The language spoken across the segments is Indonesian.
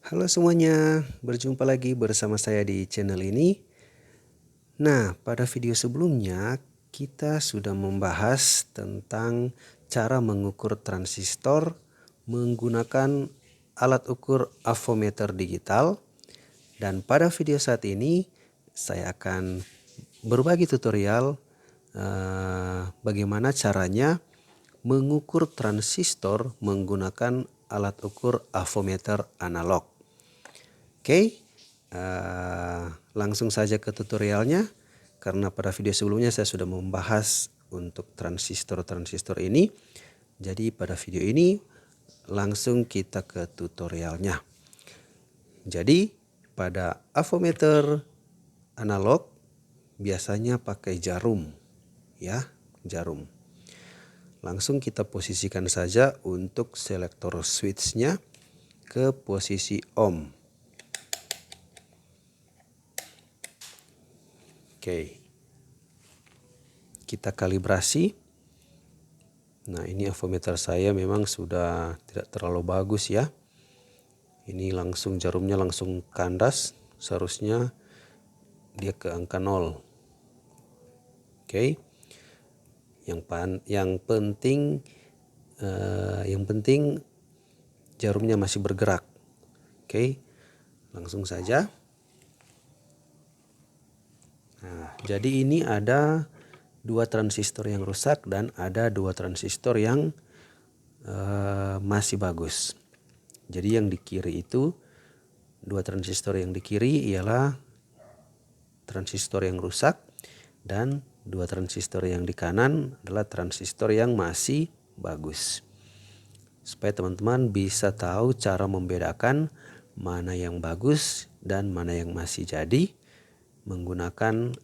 Halo semuanya, berjumpa lagi bersama saya di channel ini. Nah, pada video sebelumnya kita sudah membahas tentang cara mengukur transistor menggunakan alat ukur avometer digital. Dan pada video saat ini saya akan berbagi tutorial bagaimana caranya mengukur transistor menggunakan alat ukur avometer analog. Oke, langsung saja ke tutorialnya. Karena pada video sebelumnya saya sudah membahas untuk transistor ini. Jadi pada video ini langsung kita ke tutorialnya. Jadi pada avometer analog biasanya pakai jarum, ya, jarum. Langsung kita posisikan saja untuk selektor switchnya ke posisi on. Oke, kita kalibrasi. Nah, ini avometer saya memang sudah tidak terlalu bagus ya. Ini langsung jarumnya langsung kandas, seharusnya dia ke angka 0. Oke. Yang penting jarumnya masih bergerak. Oke. Langsung saja. Nah, jadi ini ada 2 transistor yang rusak dan ada 2 transistor yang masih bagus. Jadi yang di kiri itu, 2 transistor yang di kiri ialah transistor yang rusak dan 2 transistor yang di kanan adalah transistor yang masih bagus. Supaya teman-teman bisa tahu cara membedakan mana yang bagus dan mana yang masih jadi menggunakan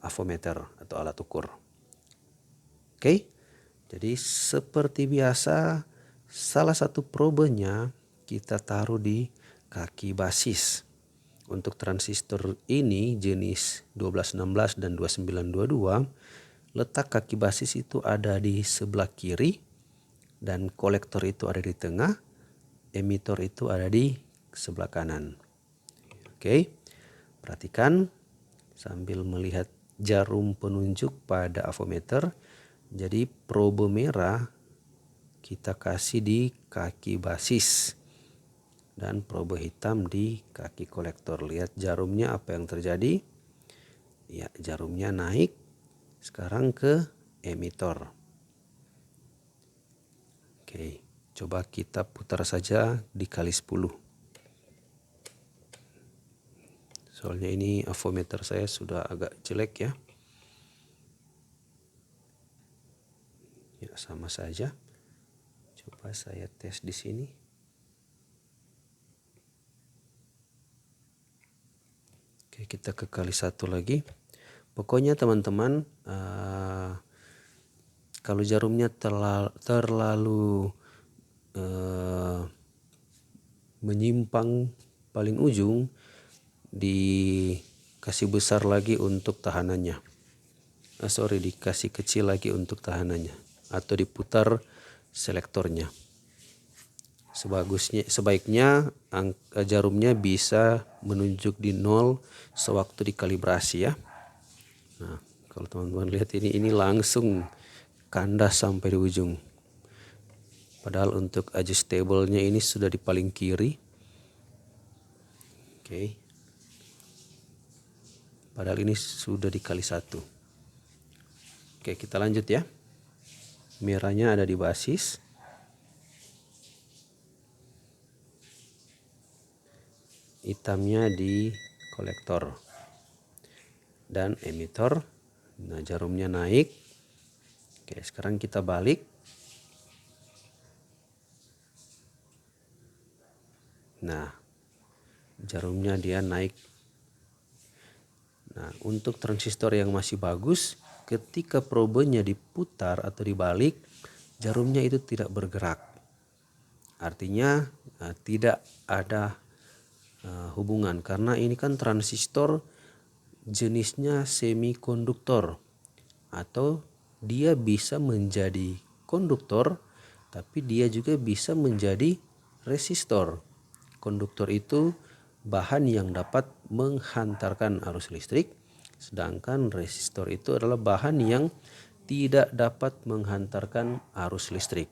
avometer atau alat ukur. Oke, jadi seperti biasa salah satu probenya kita taruh di kaki basis. Untuk transistor ini jenis 1216 dan 2922, letak kaki basis itu ada di sebelah kiri dan kolektor itu ada di tengah, emitor itu ada di sebelah kanan. Oke, perhatikan sambil melihat jarum penunjuk pada avometer. Jadi probe merah kita kasih di kaki basis dan probe hitam di kaki kolektor. Lihat jarumnya apa yang terjadi. Ya, jarumnya naik sekarang ke emitor. Oke, coba kita putar saja dikali 10. Soalnya ini avometer saya sudah agak jelek ya. Ya, sama saja. Coba saya tes di sini. Oke, kita ke kali 1 lagi. Pokoknya teman-teman, kalau jarumnya terlalu menyimpang paling ujung, dikasih besar lagi untuk tahanannya. Dikasih kecil lagi untuk tahanannya atau diputar selektornya. Sebaiknya jarumnya bisa menunjuk di 0 sewaktu dikalibrasi ya. Nah, kalau teman-teman lihat ini langsung kandas sampai di ujung. Padahal untuk adjustable-nya ini sudah di paling kiri. Oke. Padahal ini sudah dikali 1. Oke, kita lanjut ya. Merahnya ada di basis. Hitamnya di kolektor. Dan emitor. Nah, jarumnya naik. Oke, sekarang kita balik. Nah, jarumnya dia naik. Nah, untuk transistor yang masih bagus, ketika probenya diputar atau dibalik, jarumnya itu tidak bergerak. Artinya tidak ada hubungan karena ini kan transistor jenisnya semikonduktor atau dia bisa menjadi konduktor tapi dia juga bisa menjadi resistor. konduktor itu bahan yang dapat menghantarkan arus listrik, sedangkan resistor itu adalah bahan yang tidak dapat menghantarkan arus listrik.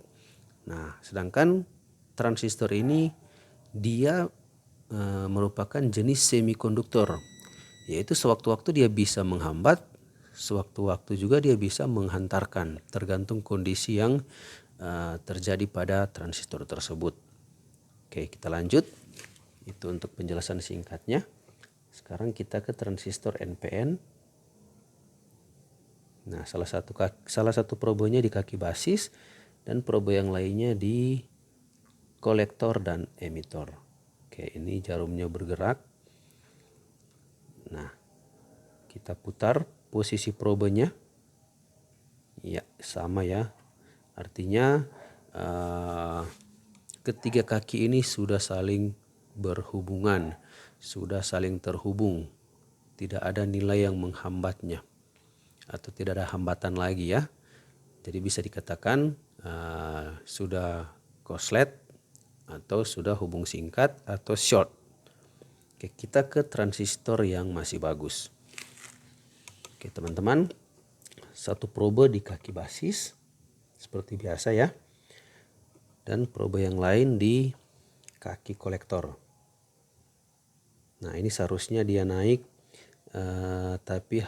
Nah, sedangkan transistor ini dia merupakan jenis semikonduktor, yaitu sewaktu-waktu dia bisa menghambat, sewaktu-waktu juga dia bisa menghantarkan, tergantung kondisi yang terjadi pada transistor tersebut. Oke, kita lanjut. Itu untuk penjelasan singkatnya. Sekarang kita ke transistor NPN. Nah, salah satu probenya di kaki basis dan probe yang lainnya di kolektor dan emitor. Oke, ini jarumnya bergerak. Nah, kita putar posisi probenya. Ya, sama ya. Artinya ketiga kaki ini sudah saling berhubungan, sudah saling terhubung. Tidak ada nilai yang menghambatnya atau tidak ada hambatan lagi ya. Jadi bisa dikatakan sudah korslet atau sudah hubung singkat atau short. Oke, kita ke transistor yang masih bagus. Oke teman-teman, satu probe di kaki basis seperti biasa ya, dan probe yang lain di kaki kolektor. Nah, ini seharusnya dia naik, tapi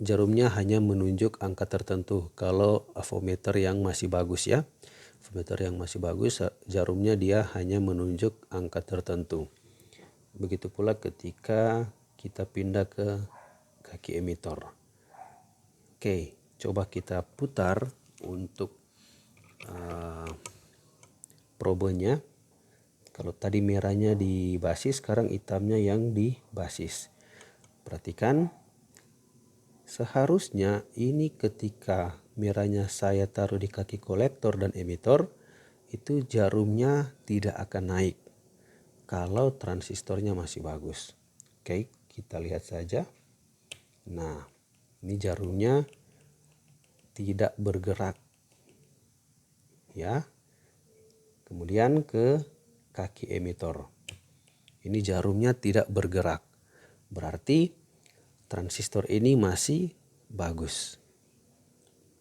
jarumnya hanya menunjuk angka tertentu. Kalau avometer yang masih bagus ya, avometer yang masih bagus, jarumnya dia hanya menunjuk angka tertentu. Begitu pula ketika kita pindah ke kaki emitor. Oke, coba kita putar untuk probenya. Kalau tadi merahnya di basis, sekarang hitamnya yang di basis. Perhatikan, seharusnya ini ketika merahnya saya taruh di kaki kolektor dan emitor, itu jarumnya tidak akan naik kalau transistornya masih bagus. Oke, kita lihat saja. Nah, ini jarumnya tidak bergerak. Ya. Kemudian ke kaki emitor. Ini jarumnya tidak bergerak. Berarti transistor ini masih bagus.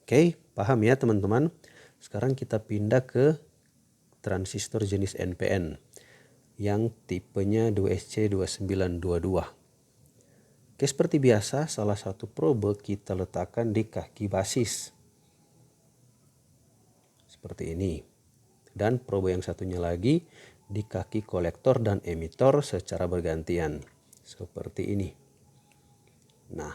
Oke, paham ya teman-teman? Sekarang kita pindah ke transistor jenis NPN yang tipenya 2SC2922. Oke, seperti biasa salah satu probe kita letakkan di kaki basis. Seperti ini. Dan probe yang satunya lagi di kaki kolektor dan emitor secara bergantian. Seperti ini. Nah,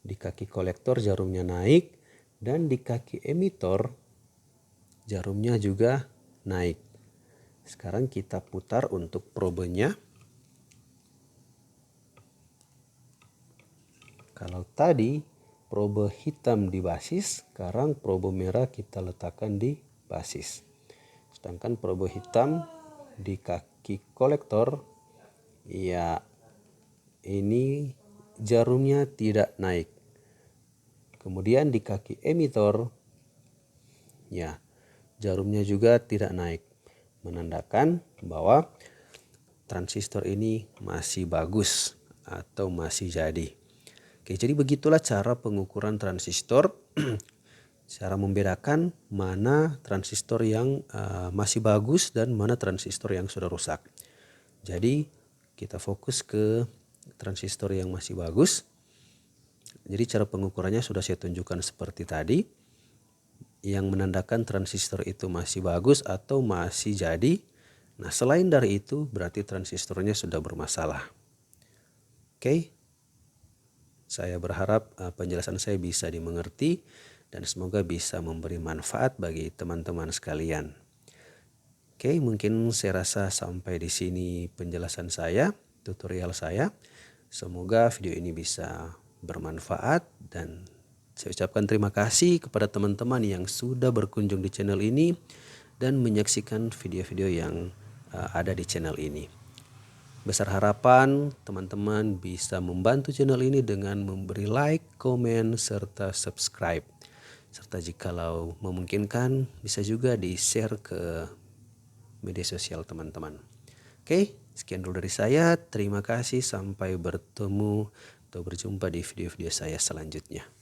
di kaki kolektor jarumnya naik dan di kaki emitor jarumnya juga naik. Sekarang kita putar untuk probenya. Kalau tadi probe hitam di basis, sekarang probe merah kita letakkan di basis. Sedangkan probe hitam di kaki kolektor, ya ini jarumnya tidak naik. Kemudian di kaki emitor, ya jarumnya juga tidak naik. Menandakan bahwa transistor ini masih bagus atau masih jadi. Oke, jadi begitulah cara pengukuran transistor. Cara membedakan mana transistor yang masih bagus dan mana transistor yang sudah rusak. Jadi kita fokus ke transistor yang masih bagus. Jadi cara pengukurannya sudah saya tunjukkan seperti tadi. Yang menandakan transistor itu masih bagus atau masih jadi. Nah, selain dari itu berarti transistornya sudah bermasalah. Oke. Saya berharap penjelasan saya bisa dimengerti dan semoga bisa memberi manfaat bagi teman-teman sekalian. Oke, mungkin saya rasa sampai di sini penjelasan saya, tutorial saya. Semoga video ini bisa bermanfaat dan saya ucapkan terima kasih kepada teman-teman yang sudah berkunjung di channel ini dan menyaksikan video-video yang ada di channel ini. Besar harapan teman-teman bisa membantu channel ini dengan memberi like, komen, serta subscribe. serta jikalau memungkinkan bisa juga di-share ke media sosial teman-teman. Oke, sekian dulu dari saya. Terima kasih, sampai bertemu atau berjumpa di video-video saya selanjutnya.